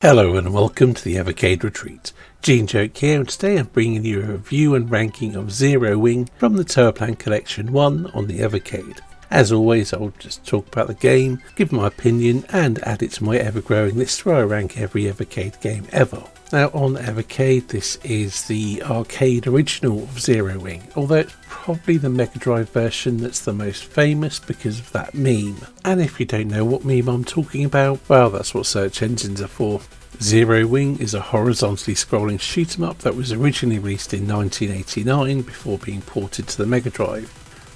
Hello and welcome to the Evercade Retreat. Gene Joke here, and today I'm bringing you a review and ranking of Zero Wing from the Tourplan Collection 1 on the Evercade. As always, I'll just talk about the game, give my opinion and add it to my ever-growing list where I rank every Evercade game ever. Now on Evercade, this is the arcade original of Zero Wing, although it's probably the Mega Drive version that's the most famous because of that meme. And if you don't know what meme I'm talking about, well, that's what search engines are for. Zero Wing is a horizontally scrolling shoot 'em up that was originally released in 1989 before being ported to the Mega Drive.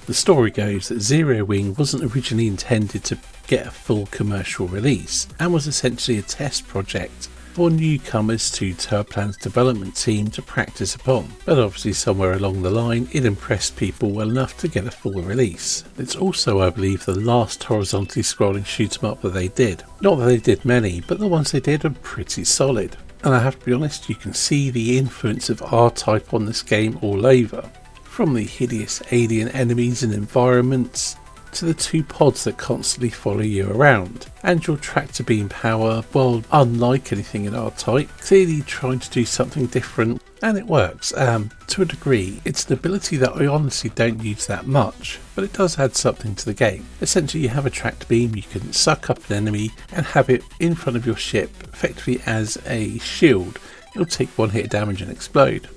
The story goes that Zero Wing wasn't originally intended to get a full commercial release and was essentially a test project for newcomers to Tourplan's development team to practice upon, but obviously somewhere along the line it impressed people well enough to get a full release. It's also, I believe, the last horizontally scrolling shoot 'em up that they did. Not that they did many, but the ones they did are pretty solid. And I have to be honest, you can see the influence of R-Type on this game all over. From the hideous alien enemies and environments, to the two pods that constantly follow you around, and your tractor beam power, well, unlike anything in R-Type, clearly trying to do something different, and it works, to a degree. It's an ability that I honestly don't use that much, but it does add something to the game. Essentially you have a tractor beam, you can suck up an enemy and have it in front of your ship, effectively as a shield. It'll take one hit of damage and explode.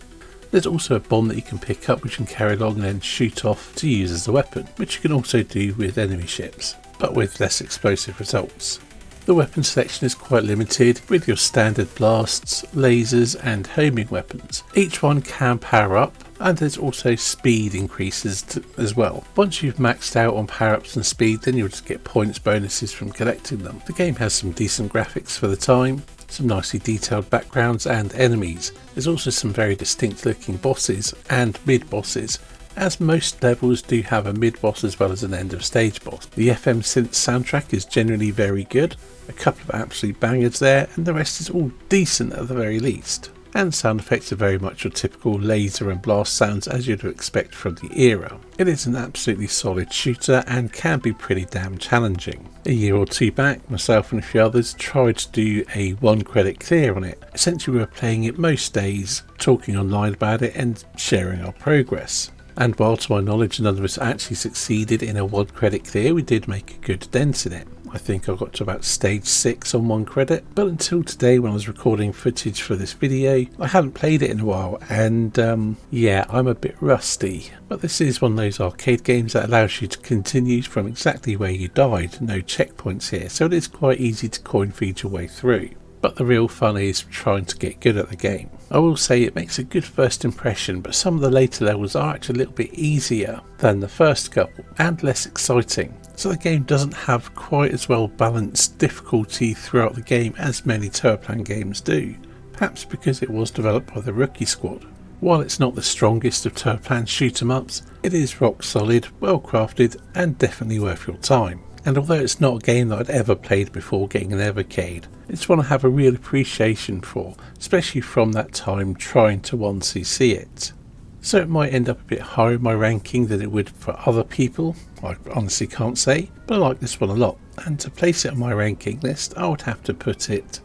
There's also a bomb that you can pick up which you can carry along and then shoot off to use as a weapon, which you can also do with enemy ships, but with less explosive results. The weapon selection is quite limited, with your standard blasts, lasers and homing weapons. Each one can power up, and there's also speed increases as well. Once you've maxed out on power-ups and speed, then you'll just get points bonuses from collecting them. The game has some decent graphics for the time, some nicely detailed backgrounds and enemies. There's also some very distinct looking bosses and mid-bosses, as most levels do have a mid-boss as well as an end of stage boss. The FM synth soundtrack is generally very good, a couple of absolute bangers there, and the rest is all decent at the very least. And sound effects are very much your typical laser and blast sounds as you'd expect from the era. It is an absolutely solid shooter and can be pretty damn challenging. A year or two back, myself and a few others tried to do a 1 credit clear on it. Essentially we were playing it most days, talking online about it and sharing our progress. And while to my knowledge none of us actually succeeded in a 1 credit clear, we did make a good dent in it. I think I got to about stage 6 on 1 credit, but until today when I was recording footage for this video, I hadn't played it in a while, and yeah, I'm a bit rusty. But this is one of those arcade games that allows you to continue from exactly where you died, no checkpoints here, so it is quite easy to coin feed your way through. But the real fun is trying to get good at the game. I will say it makes a good first impression, but some of the later levels are actually a little bit easier than the first couple and less exciting. So the game doesn't have quite as well balanced difficulty throughout the game as many Tourplan games do, perhaps because it was developed by the Rookie Squad. While it's not the strongest of Tourplan's shoot 'em ups, it is rock solid, well crafted and definitely worth your time. And although it's not a game that I'd ever played before getting an Evercade, it's one I have a real appreciation for, especially from that time trying to 1cc it. So it might end up a bit higher in my ranking than it would for other people, I honestly can't say, but I like this one a lot, and to place it on my ranking list I would have to put it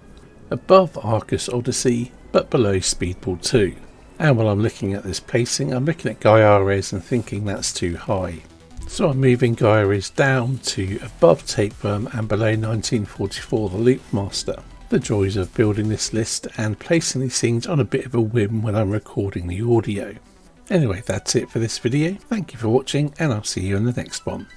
above Arcus Odyssey but below Speedball 2. And while I'm looking at this placing, I'm looking at Gaiares and thinking that's too high. So I'm moving Gaiares down to above Tapeworm and below 1944 the Loop Master. The joys of building this list and placing these things on a bit of a whim when I'm recording the audio. Anyway, that's it for this video. Thank you for watching and I'll see you in the next one.